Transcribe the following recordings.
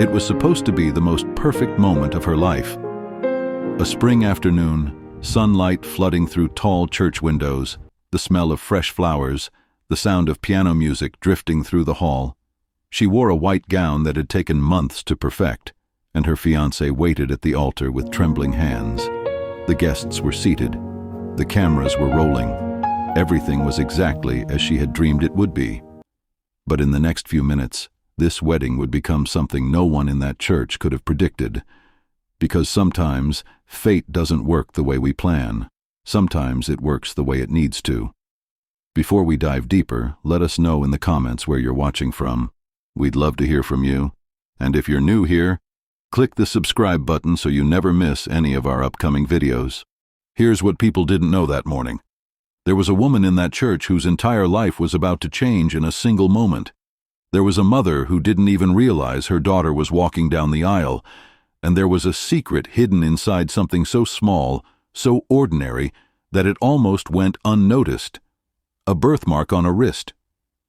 It was supposed to be the most perfect moment of her life. A spring afternoon, sunlight flooding through tall church windows, the smell of fresh flowers, the sound of piano music drifting through the hall. She wore a white gown that had taken months to perfect, and her fiancé waited at the altar with trembling hands. The guests were seated. The cameras were rolling. Everything was exactly as she had dreamed it would be. But in the next few minutes, this wedding would become something no one in that church could have predicted. Because sometimes fate doesn't work the way we plan. Sometimes it works the way it needs to. Before we dive deeper, let us know in the comments where you're watching from. We'd love to hear from you. And if you're new here, click the subscribe button so you never miss any of our upcoming videos. Here's what people didn't know that morning. There was a woman in that church whose entire life was about to change in a single moment. There was a mother who didn't even realize her daughter was walking down the aisle, and there was a secret hidden inside something so small, so ordinary, that it almost went unnoticed. A birthmark on a wrist.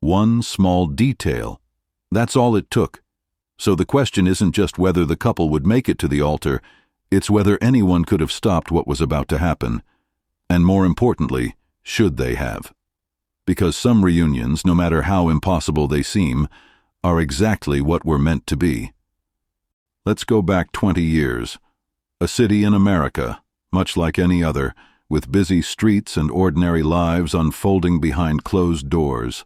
One small detail. That's all it took. So the question isn't just whether the couple would make it to the altar, it's whether anyone could have stopped what was about to happen. And more importantly, should they have? Because some reunions, no matter how impossible they seem, are exactly what we're meant to be. Let's go back 20 years. A city in America, much like any other, with busy streets and ordinary lives unfolding behind closed doors.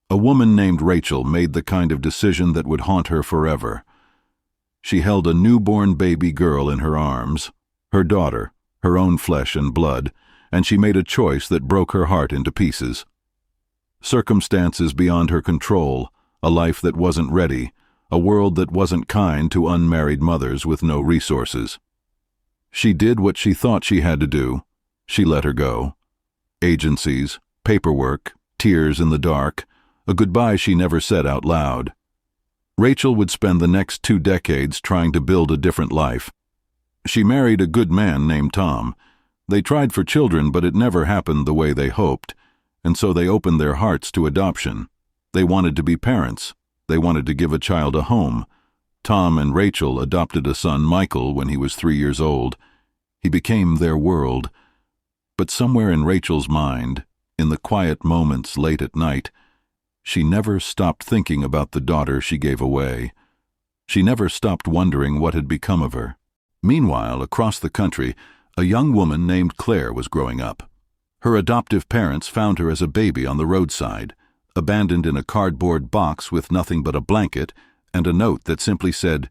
A woman named Rachel made the kind of decision that would haunt her forever. She held a newborn baby girl in her arms, her daughter, her own flesh and blood, and she made a choice that broke her heart into pieces. Circumstances beyond her control, a life that wasn't ready, a world that wasn't kind to unmarried mothers with no resources. She did what she thought she had to do. She let her go. Agencies, paperwork, tears in the dark, a goodbye she never said out loud. Rachel would spend the next 2 decades trying to build a different life. She married a good man named Tom. They tried for children, but it never happened the way they hoped, and so they opened their hearts to adoption. They wanted to be parents. They wanted to give a child a home. Tom and Rachel adopted a son, Michael, when he was 3 years old. He became their world. But somewhere in Rachel's mind, in the quiet moments late at night, she never stopped thinking about the daughter she gave away. She never stopped wondering what had become of her. Meanwhile, across the country, a young woman named Claire was growing up. Her adoptive parents found her as a baby on the roadside, abandoned in a cardboard box with nothing but a blanket and a note that simply said,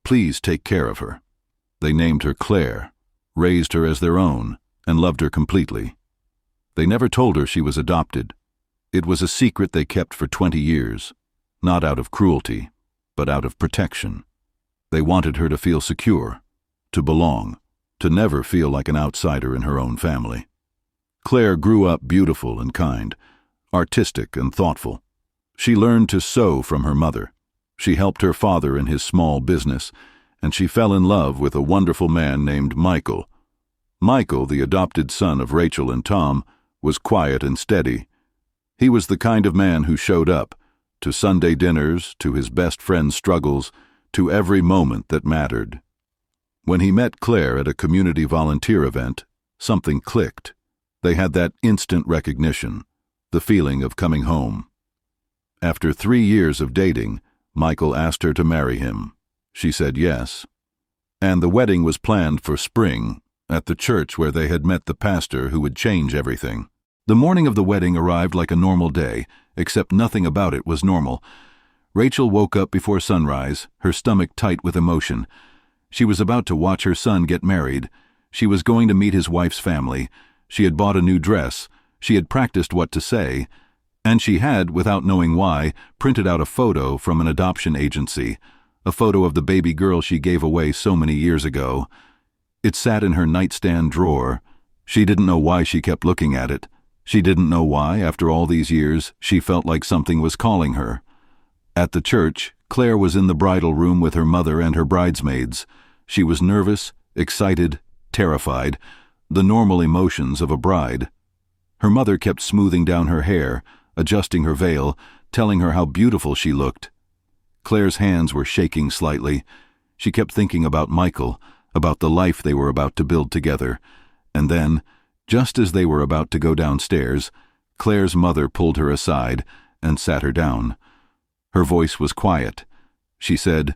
"Please take care of her." They named her Claire, raised her as their own, and loved her completely. They never told her she was adopted. It was a secret they kept for 20 years, not out of cruelty, but out of protection. They wanted her to feel secure, to belong, to never feel like an outsider in her own family. Claire grew up beautiful and kind, artistic and thoughtful. She learned to sew from her mother. She helped her father in his small business, and she fell in love with a wonderful man named Michael. Michael, the adopted son of Rachel and Tom, was quiet and steady. He was the kind of man who showed up, to Sunday dinners, to his best friend's struggles, to every moment that mattered. When he met Claire at a community volunteer event, something clicked. They had that instant recognition, the feeling of coming home. After 3 years of dating, Michael asked her to marry him. She said yes. And the wedding was planned for spring, at the church where they had met the pastor who would change everything. The morning of the wedding arrived like a normal day, except nothing about it was normal. Rachel woke up before sunrise, her stomach tight with emotion. She was about to watch her son get married. She was going to meet his wife's family. She had bought a new dress. She had practiced what to say. And she had, without knowing why, printed out a photo from an adoption agency, a photo of the baby girl she gave away so many years ago. It sat in her nightstand drawer. She didn't know why she kept looking at it. She didn't know why, after all these years, she felt like something was calling her. At the church, Claire was in the bridal room with her mother and her bridesmaids. She was nervous, excited, terrified, the normal emotions of a bride. Her mother kept smoothing down her hair, adjusting her veil, telling her how beautiful she looked. Claire's hands were shaking slightly. She kept thinking about Michael, about the life they were about to build together. And then, just as they were about to go downstairs, Claire's mother pulled her aside and sat her down. Her voice was quiet. She said,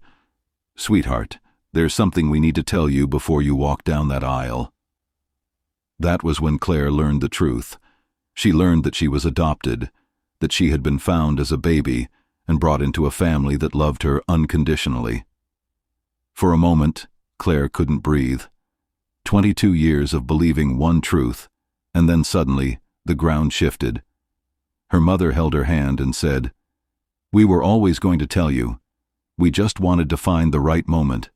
"Sweetheart, there's something we need to tell you before you walk down that aisle." That was when Claire learned the truth. She learned that she was adopted, that she had been found as a baby and brought into a family that loved her unconditionally. For a moment, Claire couldn't breathe. 22 years of believing one truth, and then suddenly the ground shifted. Her mother held her hand and said, "We were always going to tell you. We just wanted to find the right moment.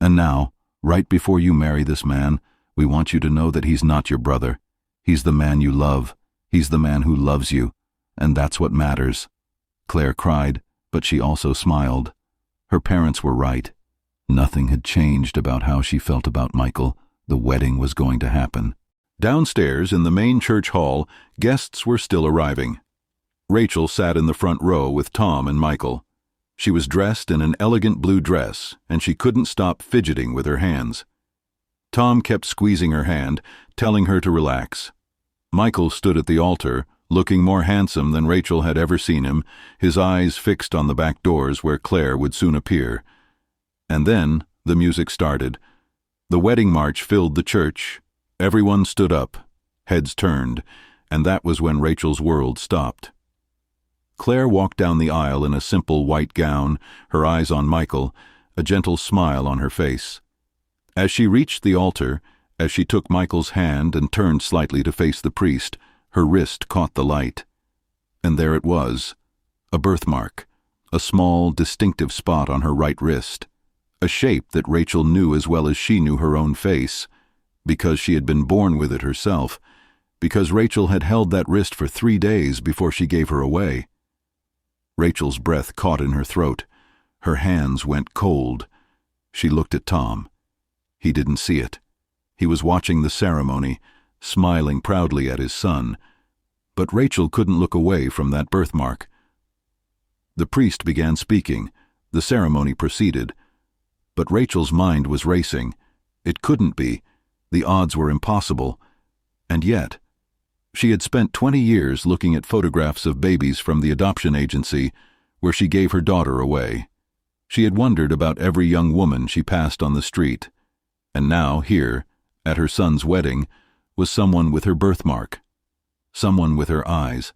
And now, right before you marry this man, we want you to know that he's not your brother. He's the man you love. He's the man who loves you. And that's what matters." Claire cried, but she also smiled. Her parents were right. Nothing had changed about how she felt about Michael. The wedding was going to happen. Downstairs in the main church hall, guests were still arriving. Rachel sat in the front row with Tom and Michael. She was dressed in an elegant blue dress, and she couldn't stop fidgeting with her hands. Tom kept squeezing her hand, telling her to relax. Michael stood at the altar, looking more handsome than Rachel had ever seen him, his eyes fixed on the back doors where Claire would soon appear. And then the music started. The wedding march filled the church. Everyone stood up, heads turned, and that was when Rachel's world stopped. Claire walked down the aisle in a simple white gown, her eyes on Michael, a gentle smile on her face. As she reached the altar, as she took Michael's hand and turned slightly to face the priest, her wrist caught the light. And there it was, a birthmark, a small, distinctive spot on her right wrist, a shape that Rachel knew as well as she knew her own face, because she had been born with it herself, because Rachel had held that wrist for 3 days before she gave her away. Rachel's breath caught in her throat. Her hands went cold. She looked at Tom. He didn't see it. He was watching the ceremony, smiling proudly at his son. But Rachel couldn't look away from that birthmark. The priest began speaking. The ceremony proceeded. But Rachel's mind was racing. It couldn't be. The odds were impossible. And yet, she had spent 20 years looking at photographs of babies from the adoption agency where she gave her daughter away. She had wondered about every young woman she passed on the street. And now, here, at her son's wedding, was someone with her birthmark. Someone with her eyes.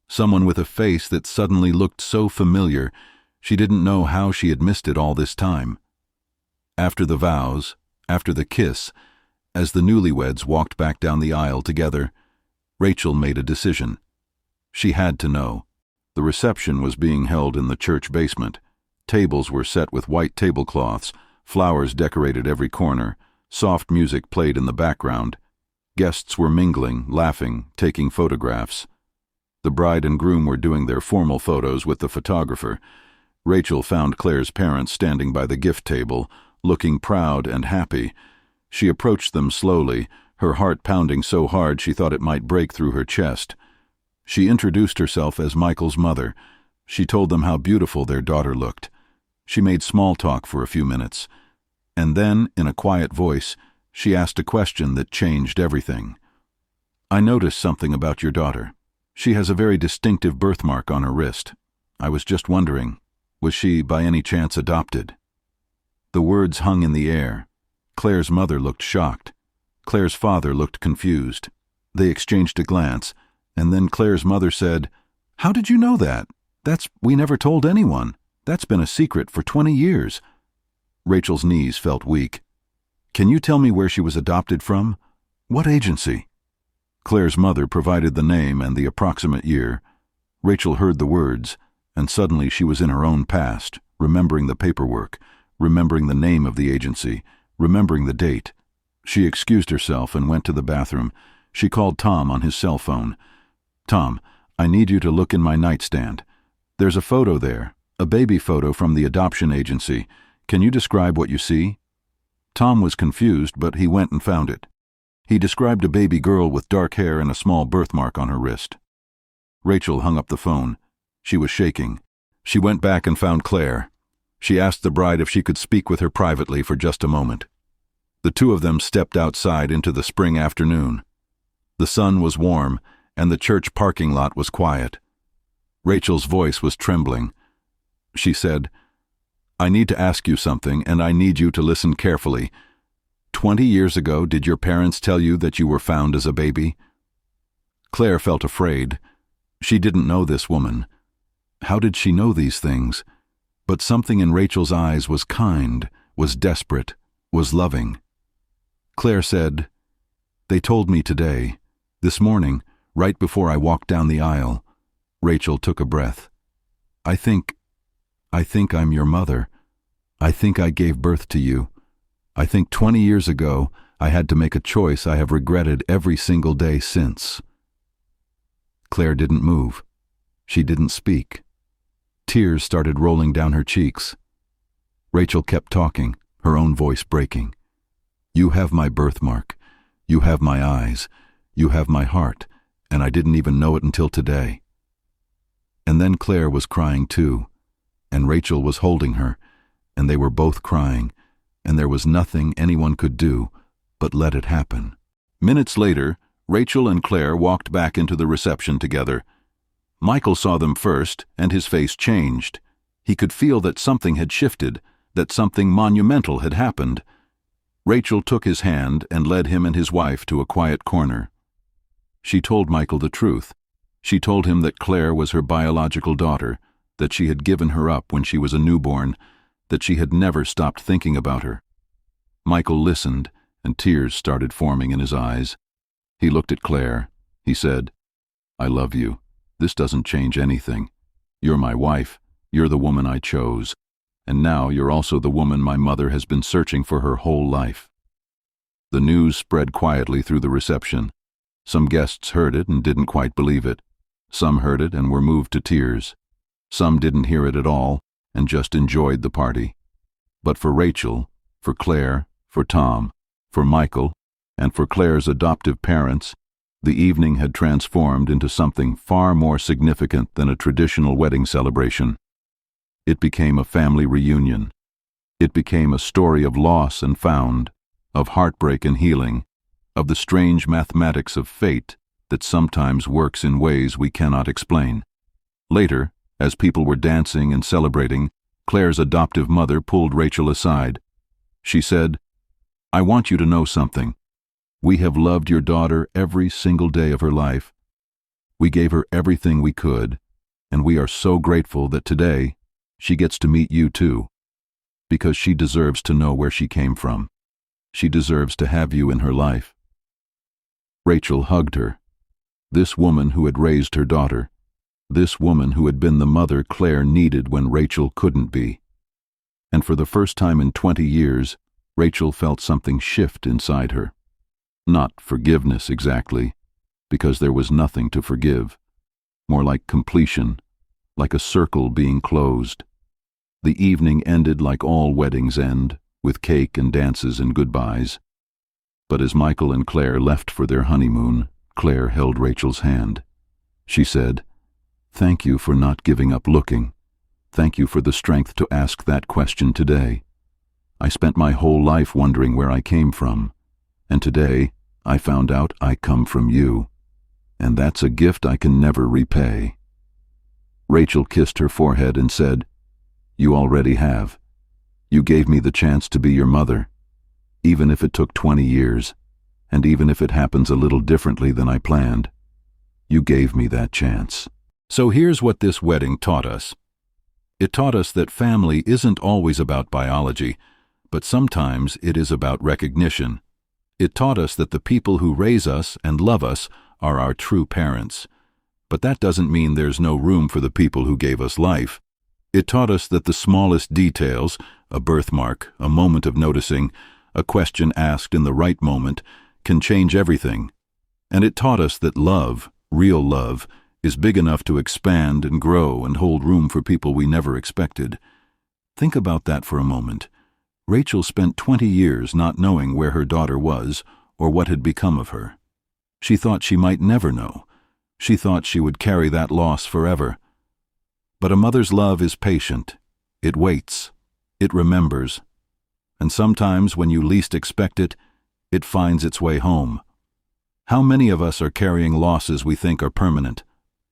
Someone with a face that suddenly looked so familiar, she didn't know how she had missed it all this time. After the vows, after the kiss, as the newlyweds walked back down the aisle together, Rachel made a decision. She had to know. The reception was being held in the church basement. Tables were set with white tablecloths, flowers decorated every corner, soft music played in the background. Guests were mingling, laughing, taking photographs. The bride and groom were doing their formal photos with the photographer. Rachel found Claire's parents standing by the gift table, looking proud and happy. She approached them slowly, her heart pounding so hard she thought it might break through her chest. She introduced herself as Michael's mother. She told them how beautiful their daughter looked. She made small talk for a few minutes. And then, in a quiet voice, she asked a question that changed everything. "I noticed something about your daughter. She has a very distinctive birthmark on her wrist. I was just wondering, was she by any chance adopted?" The words hung in the air. Claire's mother looked shocked. Claire's father looked confused. They exchanged a glance, and then Claire's mother said, "How did you know that? We never told anyone. That's been a secret for 20 years. Rachel's knees felt weak. "Can you tell me where she was adopted from? What agency?" Claire's mother provided the name and the approximate year. Rachel heard the words, and suddenly she was in her own past, remembering the paperwork, remembering the name of the agency, remembering the date. She excused herself and went to the bathroom. She called Tom on his cell phone. "Tom, I need you to look in my nightstand. There's a photo there, a baby photo from the adoption agency. Can you describe what you see?" Tom was confused, but he went and found it. He described a baby girl with dark hair and a small birthmark on her wrist. Rachel hung up the phone. She was shaking. She went back and found Claire. She asked the bride if she could speak with her privately for just a moment. The two of them stepped outside into the spring afternoon. The sun was warm, and the church parking lot was quiet. Rachel's voice was trembling. She said, "I need to ask you something, and I need you to listen carefully. 20 years ago, did your parents tell you that you were found as a baby?" Claire felt afraid. She didn't know this woman. How did she know these things? But something in Rachel's eyes was kind, was desperate, was loving. Claire said, "They told me today, this morning, right before I walked down the aisle." Rachel took a breath. I think I'm your mother. I think I gave birth to you. I think 20 years ago, I had to make a choice I have regretted every single day since." Claire didn't move. She didn't speak. Tears started rolling down her cheeks. Rachel kept talking, her own voice breaking. "You have my birthmark. You have my eyes. You have my heart, and I didn't even know it until today." And then Claire was crying too, and Rachel was holding her, and they were both crying, and there was nothing anyone could do but let it happen. Minutes later, Rachel and Claire walked back into the reception together. Michael saw them first, and his face changed. He could feel that something had shifted, that something monumental had happened. Rachel took his hand and led him and his wife to a quiet corner. She told Michael the truth. She told him that Claire was her biological daughter, that she had given her up when she was a newborn, that she had never stopped thinking about her. Michael listened, and tears started forming in his eyes. He looked at Claire. He said, "I love you. This doesn't change anything. You're my wife. You're the woman I chose. And now you're also the woman my mother has been searching for her whole life." The news spread quietly through the reception. Some guests heard it and didn't quite believe it. Some heard it and were moved to tears. Some didn't hear it at all and just enjoyed the party. But for Rachel, for Claire, for Tom, for Michael, and for Claire's adoptive parents, the evening had transformed into something far more significant than a traditional wedding celebration. It became a family reunion. It became a story of loss and found, of heartbreak and healing, of the strange mathematics of fate that sometimes works in ways we cannot explain. Later, as people were dancing and celebrating, Claire's adoptive mother pulled Rachel aside. She said, "I want you to know something. We have loved your daughter every single day of her life. We gave her everything we could, and we are so grateful that today she gets to meet you too, because she deserves to know where she came from. She deserves to have you in her life." Rachel hugged her. This woman who had raised her daughter, this woman who had been the mother Claire needed when Rachel couldn't be. And for the first time in 20 years, Rachel felt something shift inside her. Not forgiveness exactly, because there was nothing to forgive. More like completion, like a circle being closed. The evening ended like all weddings end, with cake and dances and goodbyes. But as Michael and Claire left for their honeymoon, Claire held Rachel's hand. She said, "Thank you for not giving up looking. Thank you for the strength to ask that question today. I spent my whole life wondering where I came from, and today I found out I come from you, and that's a gift I can never repay." Rachel kissed her forehead and said, "You already have. You gave me the chance to be your mother, even if it took 20 years, and even if it happens a little differently than I planned. You gave me that chance." So here's what this wedding taught us. It taught us that family isn't always about biology, but sometimes it is about recognition. It taught us that the people who raise us and love us are our true parents. But that doesn't mean there's no room for the people who gave us life. It taught us that the smallest details, a birthmark, a moment of noticing, a question asked in the right moment, can change everything. And it taught us that love, real love, is big enough to expand and grow and hold room for people we never expected. Think about that for a moment. Rachel spent 20 years not knowing where her daughter was or what had become of her. She thought she might never know. She thought she would carry that loss forever. But a mother's love is patient. It waits. It remembers. And sometimes when you least expect it, it finds its way home. How many of us are carrying losses we think are permanent?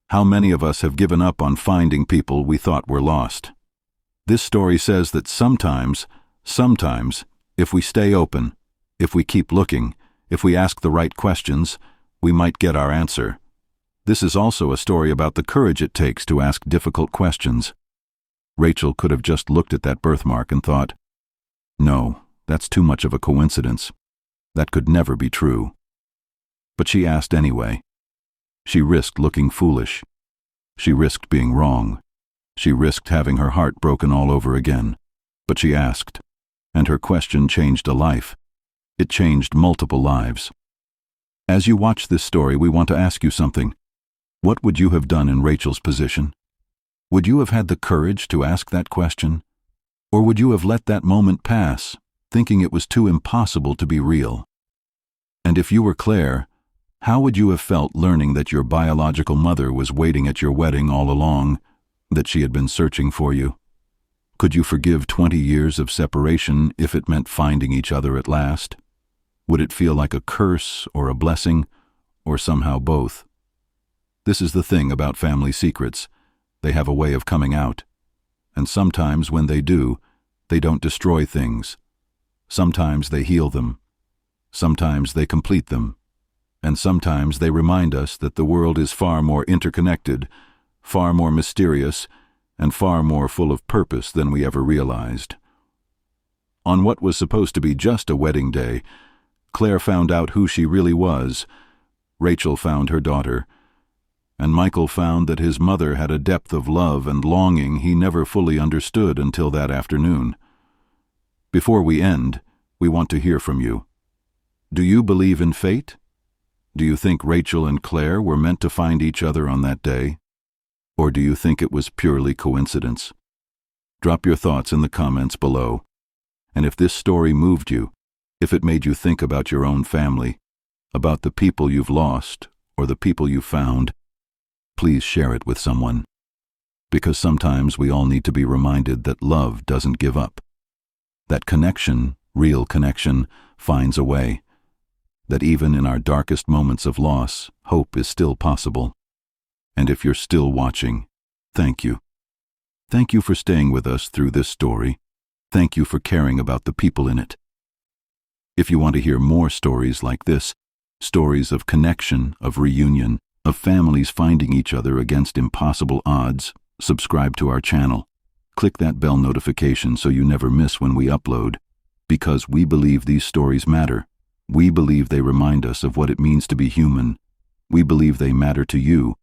How many of us have given up on finding people we thought were lost? This story says that sometimes, if we stay open, if we keep looking, if we ask the right questions, we might get our answer. This is also a story about the courage it takes to ask difficult questions. Rachel could have just looked at that birthmark and thought, "No, that's too much of a coincidence. That could never be true." But she asked anyway. She risked looking foolish. She risked being wrong. She risked having her heart broken all over again. But she asked, and her question changed a life. It changed multiple lives. As you watch this story, we want to ask you something. What would you have done in Rachel's position? Would you have had the courage to ask that question? Or would you have let that moment pass, thinking it was too impossible to be real? And if you were Claire, how would you have felt learning that your biological mother was waiting at your wedding all along, that she had been searching for you? Could you forgive 20 years of separation if it meant finding each other at last? Would it feel like a curse or a blessing, or somehow both? This is the thing about family secrets. They have a way of coming out. And sometimes when they do, they don't destroy things. Sometimes they heal them. Sometimes they complete them. And sometimes they remind us that the world is far more interconnected, far more mysterious, and far more full of purpose than we ever realized. On what was supposed to be just a wedding day, Claire found out who she really was. Rachel found her daughter. And Michael found that his mother had a depth of love and longing he never fully understood until that afternoon. Before we end, we want to hear from you. Do you believe in fate? Do you think Rachel and Claire were meant to find each other on that day? Or do you think it was purely coincidence? Drop your thoughts in the comments below. And if this story moved you, if it made you think about your own family, about the people you've lost or the people you've found, please share it with someone. Because sometimes we all need to be reminded that love doesn't give up. That connection, real connection, finds a way. That even in our darkest moments of loss, hope is still possible. And if you're still watching, thank you. Thank you for staying with us through this story. Thank you for caring about the people in it. If you want to hear more stories like this, stories of connection, of reunion, of families finding each other against impossible odds, subscribe to our channel. Click that bell notification so you never miss when we upload. Because we believe these stories matter. We believe they remind us of what it means to be human. We believe they matter to you